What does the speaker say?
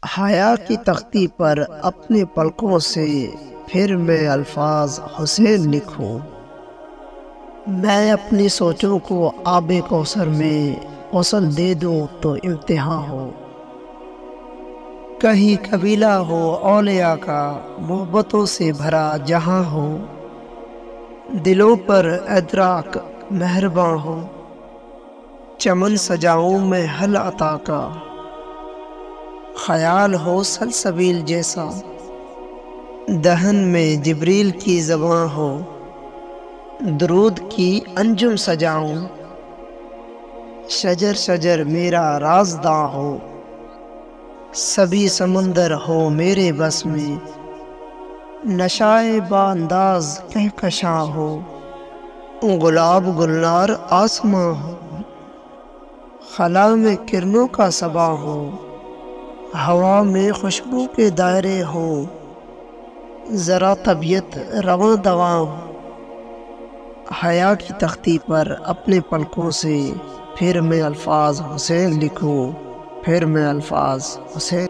حیا کی تختی پر اپنے پلکوں سے پھر میں الفاظ حسین لکھوں۔ میں اپنی سوچوں کو آب کوثر میں غسل دے دوں تو امتحان ہو۔ کہیں قبیلہ ہو اولیاء کا محبتوں سے بھرا جہاں ہو، دلوں پر ادراک مہرباں ہو۔ چمن سجاؤں میں حل عطا کا، خیال ہو سلسبیل جیسا۔ دہن میں جبریل کی زباں ہو، درود کی انجم سجاؤں۔ شجر شجر میرا رازداں ہو، سبھی سمندر ہو میرے بس میں۔ نشائے با انداز کہکشاں ہو، گلاب گلنار آسماں ہو۔ خلا میں کرنوں کا صبا ہو، ہوا میں خوشبو کے دائرے ہوں۔ ذرا طبیعت رواں دواں ہو۔ حیا کی تختی پر اپنے پلکوں سے پھر میں الفاظ حسین لکھوں، پھر میں الفاظ حسین